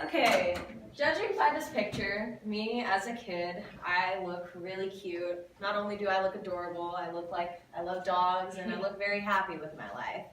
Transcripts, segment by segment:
Okay, judging by this picture, me as a kid, I look really cute. Not only do I look adorable, I look like I love dogs and I look very happy with my life.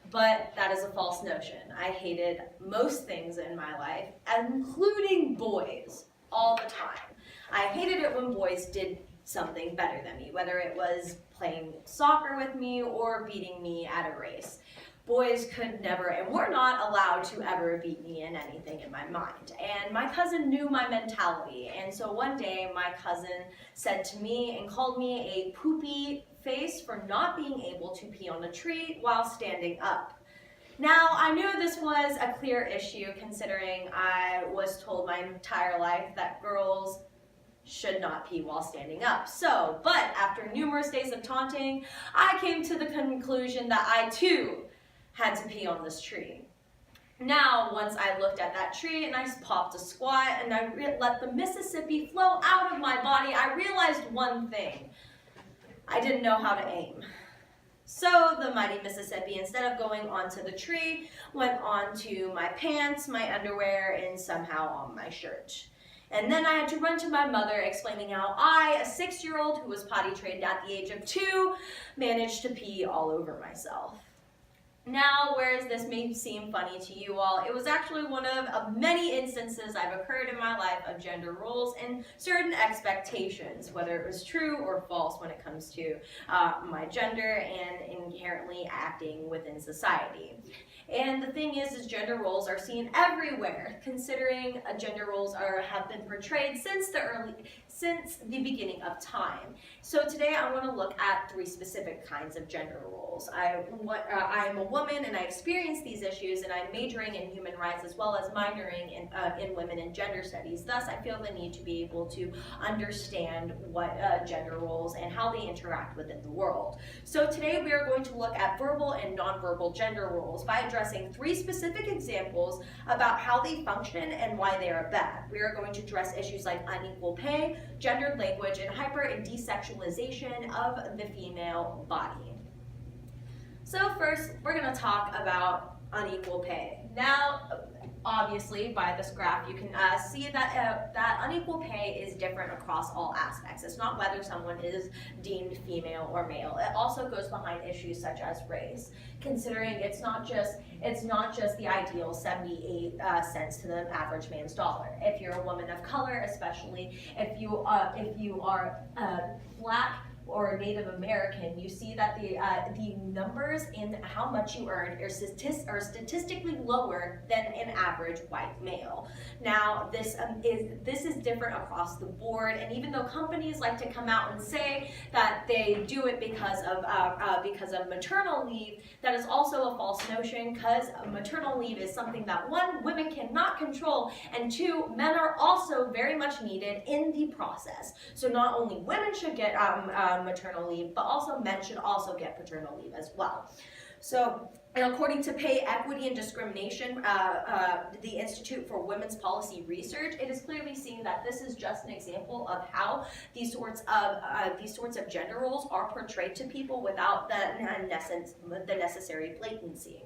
But that is a false notion. I hated most things in my life, including boys, all the time. I hated it when boys did something better than me, whether it was playing soccer with me or beating me at a race. Boys could never and were not allowed to ever beat me in anything in my mind. And my cousin knew my mentality. And so one day my cousin said to me and called me a poopy face for not being able to pee on a tree while standing up. Now, I knew this was a clear issue considering I was told my entire life that girls should not pee while standing up. But after numerous days of taunting, I came to the conclusion that I too had to pee on this tree. Now, once I looked at that tree and I popped a squat and I let the Mississippi flow out of my body, I realized one thing. I didn't know how to aim. So the mighty Mississippi, instead of going onto the tree, went onto my pants, my underwear, and somehow on my shirt. And then I had to run to my mother explaining how I, a 6-year-old who was potty trained at the age of 2, managed to pee all over myself. Now, whereas this may seem funny to you all, it was actually one of many instances I've occurred in my life of gender roles and certain expectations, whether it was true or false when it comes to my gender and inherently acting within society. And the thing is gender roles are seen everywhere, considering gender roles have been portrayed since the beginning of time. So today I want to look at 3 specific kinds of gender roles. I'm a woman and I experience these issues, and I'm majoring in human rights as well as minoring in women and gender studies. Thus, I feel the need to be able to understand what gender roles and how they interact within the world. So today we are going to look at verbal and nonverbal gender roles by addressing 3 specific examples about how they function and why they are bad. We are going to address issues like unequal pay, gendered language, and hyper and desexualization of the female body. So first, we're going to talk about unequal pay. Now, obviously, by this graph, you can see that that unequal pay is different across all aspects. It's not whether someone is deemed female or male. It also goes behind issues such as race, considering it's not just the ideal 78 cents to the average man's dollar. If you're a woman of color, especially if you are Black or Native American, you see that the numbers in how much you earn are statistically lower than an average white male. Now, this is different across the board, and even though companies like to come out and say that they do it because of maternal leave, that is also a false notion, because maternal leave is something that 1, women cannot control, and 2, men are also very much needed in the process. So not only women should get maternal leave, but also men should also get paternal leave as well. So, and according to Pay Equity and Discrimination, the Institute for Women's Policy Research, it is clearly seen that this is just an example of how these sorts of gender roles are portrayed to people without the necessary blatancy.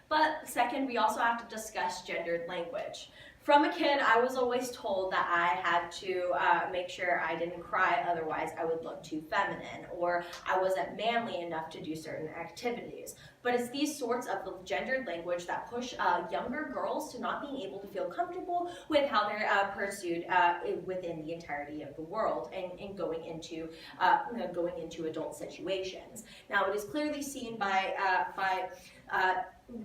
But second, we also have to discuss gendered language. From a kid, I was always told that I had to make sure I didn't cry, otherwise I would look too feminine, or I wasn't manly enough to do certain activities. But it's these sorts of gendered language that push younger girls to not being able to feel comfortable with how they're pursued within the entirety of the world and going into adult situations. Now, it is clearly seen by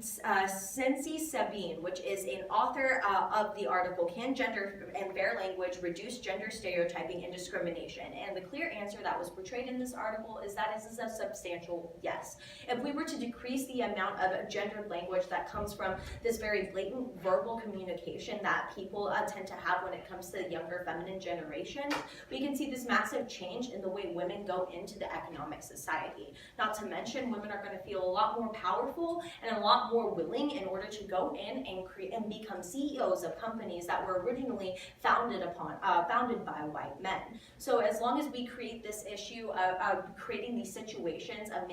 Sensi Sabine, which is an author of the article, Can Gender and Fair Language Reduce Gender Stereotyping and Discrimination? And the clear answer that was portrayed in this article is that it is a substantial yes. If we were to decrease the amount of gendered language that comes from this very blatant verbal communication that people tend to have when it comes to the younger feminine generation, we can see this massive change in the way women go into the economic society. Not to mention, women are going to feel a lot more powerful and a lot lot more willing in order to go in and create and become CEOs of companies that were originally founded by white men. So as long as we create this issue of creating these situations of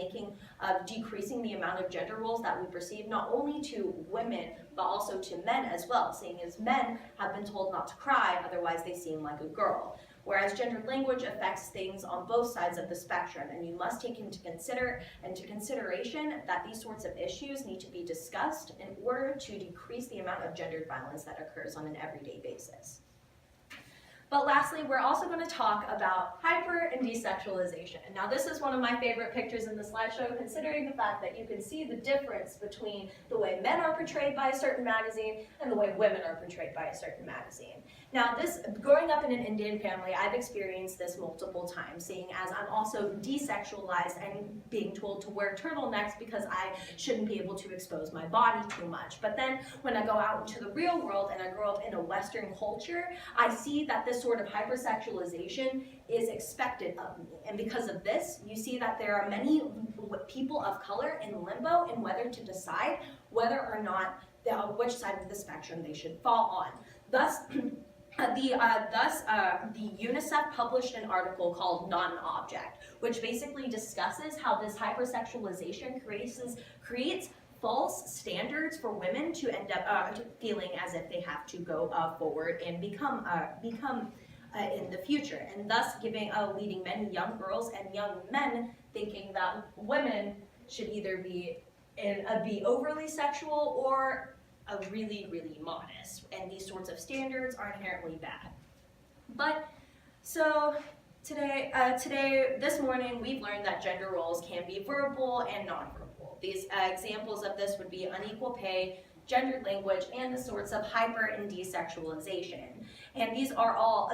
decreasing the amount of gender roles that we perceive, not only to women, but also to men as well, seeing as men have been told not to cry, otherwise they seem like a girl. Whereas gendered language affects things on both sides of the spectrum, and you must take into consideration that these sorts of issues need to be discussed in order to decrease the amount of gendered violence that occurs on an everyday basis. But lastly, we're also going to talk about hyper and desexualization. Now this is one of my favorite pictures in the slideshow, considering the fact that you can see the difference between the way men are portrayed by a certain magazine and the way women are portrayed by a certain magazine. Now growing up in an Indian family, I've experienced this multiple times, seeing as I'm also desexualized and being told to wear turtlenecks because I shouldn't be able to expose my body too much. But then when I go out into the real world and I grow up in a Western culture, I see that this sort of hypersexualization is expected of me. And because of this, you see that there are many people of color in limbo in whether to decide whether or not which side of the spectrum they should fall on. Thus, the UNICEF published an article called Not an Object, which basically discusses how this hypersexualization creates false standards for women to end up feeling as if they have to go forward and become in the future, and thus leading many young girls and young men thinking that women should either be overly sexual or really, really modest, and these sorts of standards are inherently bad. But so this morning, we've learned that gender roles can be verbal and nonverbal. These examples of this would be unequal pay, gendered language, and the sorts of hyper and desexualization. And these are all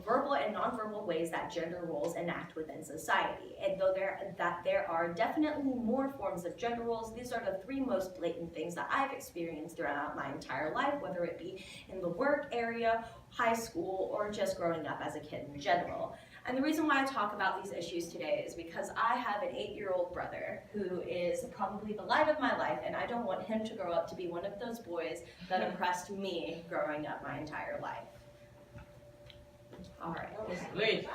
verbal and nonverbal ways that gender roles enact within society. And though there are definitely more forms of gender roles, these are the three most blatant things that I've experienced throughout my entire life, whether it be in the work area, high school, or just growing up as a kid in general. And the reason why I talk about these issues today is because I have an 8-year-old brother who is probably the light of my life, and I don't want him to grow up to be one of those boys that impressed me growing up my entire life. All right. Great.